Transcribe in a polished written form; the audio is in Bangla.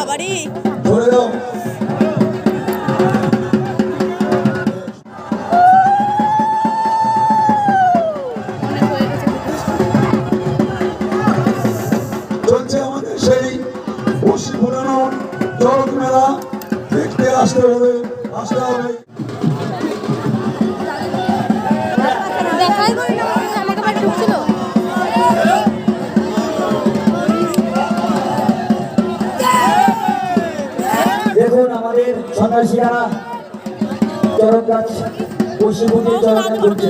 বাবারি ধরে দাও। চলছে আমাদের সেই বসি পুরানো চরক মেলা, দেখতে আসতে হবে। দেখুন আমাদের সন্ন্যাসীরা চরক গাছ বসে বসে চরক করছে।